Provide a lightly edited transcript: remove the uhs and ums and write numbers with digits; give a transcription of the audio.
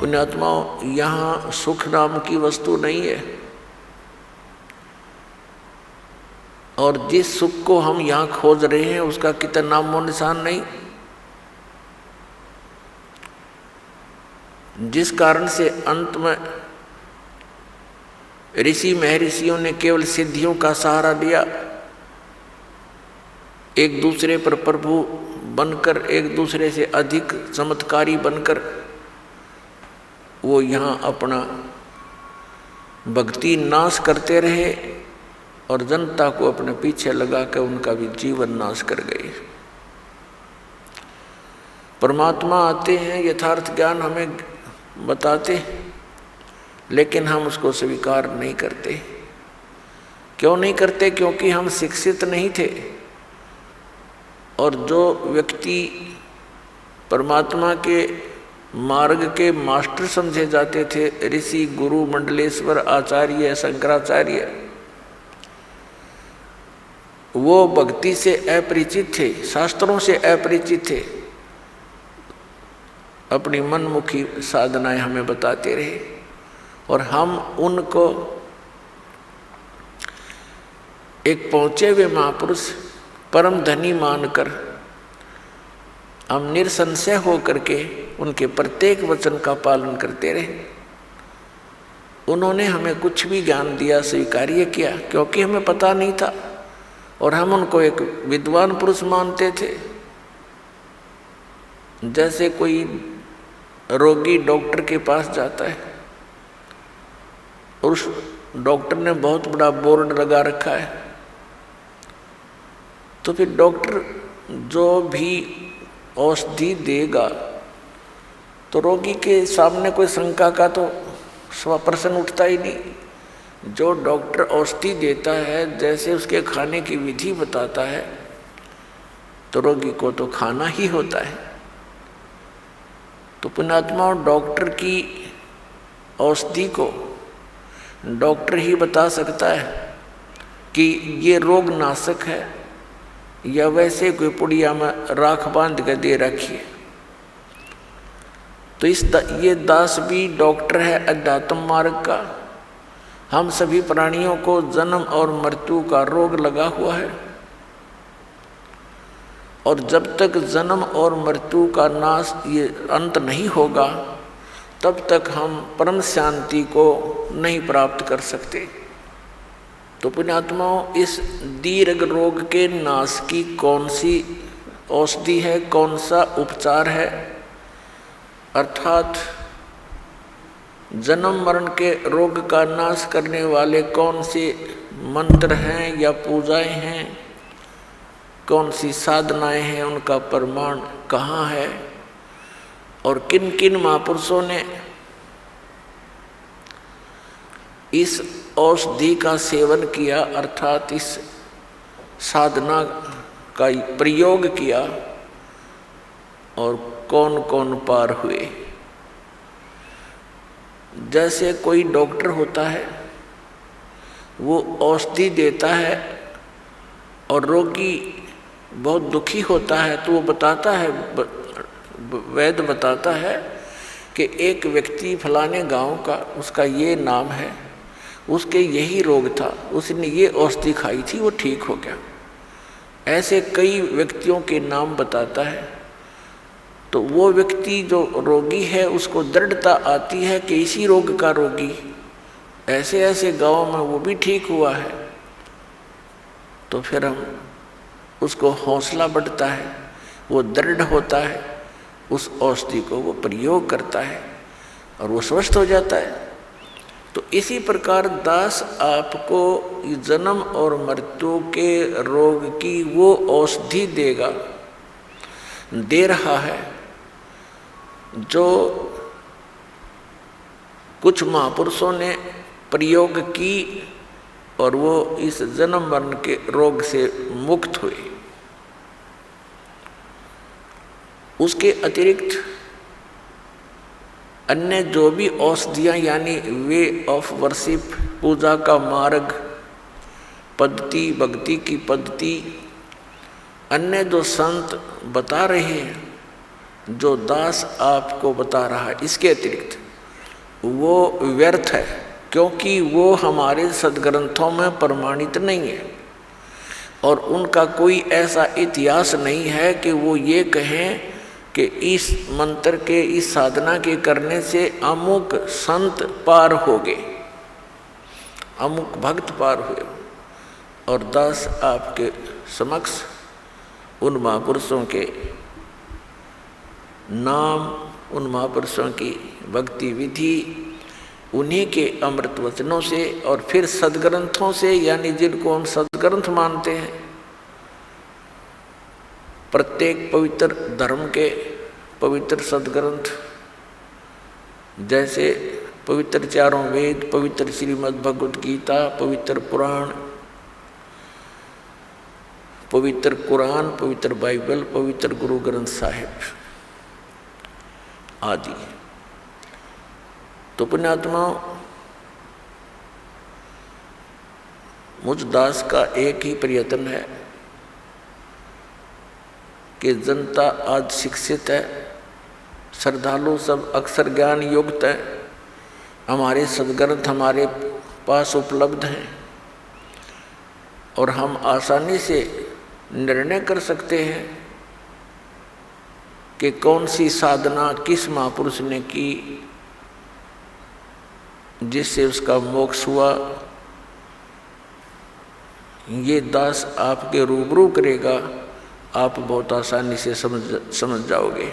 पुण्यात्माओं, यहाँ सुख नाम की वस्तु नहीं है, और जिस सुख को हम यहाँ खोज रहे हैं उसका कितना नामो निशान नहीं। जिस कारण से अंत में ऋषि महर्षियों ने केवल सिद्धियों का सहारा लिया, एक दूसरे पर प्रभु बनकर, एक दूसरे से अधिक चमत्कारी बनकर वो यहाँ अपना भक्ति नाश करते रहे और जनता को अपने पीछे लगाकर उनका भी जीवन नाश कर गए। परमात्मा आते हैं, यथार्थ ज्ञान हमें बताते, लेकिन हम उसको स्वीकार नहीं करते। क्यों नहीं करते? क्योंकि हम शिक्षित नहीं थे। और जो व्यक्ति परमात्मा के मार्ग के मास्टर समझे जाते थे, ऋषि, गुरु, मंडलेश्वर, आचार्य, शंकराचार्य, वो भक्ति से अपरिचित थे, शास्त्रों से अपरिचित थे, अपनी मनमुखी साधनाएं हमें बताते रहे और हम उनको एक पहुंचे हुए महापुरुष, परम धनी मानकर हम निसंशय होकर के उनके प्रत्येक वचन का पालन करते रहे। उन्होंने हमें कुछ भी ज्ञान दिया स्वीकार्य किया, क्योंकि हमें पता नहीं था और हम उनको एक विद्वान पुरुष मानते थे। जैसे कोई रोगी डॉक्टर के पास जाता है और उस डॉक्टर ने बहुत बड़ा बोर्ड लगा रखा है, तो फिर डॉक्टर जो भी औषधि देगा तो रोगी के सामने कोई शंका का तो प्रश्न उठता ही नहीं। जो डॉक्टर औषधि देता है, जैसे उसके खाने की विधि बताता है, तो रोगी को तो खाना ही होता है। तो पुण्यात्मा, डॉक्टर की औषधि को डॉक्टर ही बता सकता है कि ये रोग नाशक है या वैसे कोई पुड़िया में राख बांध कर दे रखी है। तो ये दास भी डॉक्टर है अध्यात्म मार्ग का। हम सभी प्राणियों को जन्म और मृत्यु का रोग लगा हुआ है, और जब तक जन्म और मृत्यु का नाश, ये अंत नहीं होगा, तब तक हम परम शांति को नहीं प्राप्त कर सकते। तो पुण्यात्माओं, इस दीर्घ रोग के नाश की कौन सी औषधि है, कौन सा उपचार है, अर्थात जन्म मरण के रोग का नाश करने वाले कौन से मंत्र हैं या पूजाएं हैं, कौन सी साधनाएं हैं, उनका प्रमाण कहाँ है और किन किन महापुरुषों ने इस औषधि का सेवन किया, अर्थात इस साधना का प्रयोग किया, और कौन कौन पार हुए। जैसे कोई डॉक्टर होता है, वो औषधि देता है और रोगी बहुत दुखी होता है, तो वो बताता है, वैद्य बताता है कि एक व्यक्ति फलाने गांव का, उसका ये नाम है, उसके यही रोग था, उसने ये औषधि खाई थी, वो ठीक हो गया। ऐसे कई व्यक्तियों के नाम बताता है। तो वो व्यक्ति जो रोगी है, उसको दृढ़ता आती है कि इसी रोग का रोगी ऐसे ऐसे गाँव में वो भी ठीक हुआ है। तो फिर हम उसको हौसला बढ़ता है, वो दृढ़ होता है, उस औषधि को वो प्रयोग करता है और वो स्वस्थ हो जाता है। तो इसी प्रकार दास आपको जन्म और मृत्यु के रोग की वो औषधि देगा, दे रहा है, जो कुछ महापुरुषों ने प्रयोग की और वो इस जन्म मरण के रोग से मुक्त हुए। उसके अतिरिक्त अन्य जो भी औषधियाँ, यानी वे ऑफ वर्शिप, पूजा का मार्ग, पद्धति, भक्ति की पद्धति, अन्य जो संत बता रहे हैं, जो दास आपको बता रहा है, इसके अतिरिक्त वो व्यर्थ है, क्योंकि वो हमारे सदग्रंथों में प्रमाणित नहीं है और उनका कोई ऐसा इतिहास नहीं है कि वो ये कहें कि इस मंत्र के, इस साधना के करने से अमुक संत पार हो गए, अमुक भक्त पार हुए। और दास आपके समक्ष उन महापुरुषों के नाम, उन महापुरुषों की भक्ति विधि, उन्हीं के अमृत वचनों से और फिर सदग्रंथों से, यानी जिनको हम सदग्रंथ मानते हैं, प्रत्येक पवित्र धर्म के पवित्र सदग्रंथ, जैसे पवित्र चारों वेद, पवित्र श्रीमद् भगवद गीता, पवित्र पुराण, पवित्र कुरान, पवित्र बाइबल, पवित्र गुरु ग्रंथ साहिब आदि। तो पुण्यात्माओं, मुझ दास का एक ही प्रयत्न है कि जनता आज शिक्षित है, श्रद्धालु सब अक्षर ज्ञान युक्त है, हमारे सदग्रंथ हमारे पास उपलब्ध हैं और हम आसानी से निर्णय कर सकते हैं कि कौन सी साधना किस महापुरुष ने की जिससे उसका मोक्ष हुआ। ये दास आपके रूबरू करेगा, आप बहुत आसानी से समझ जाओगे।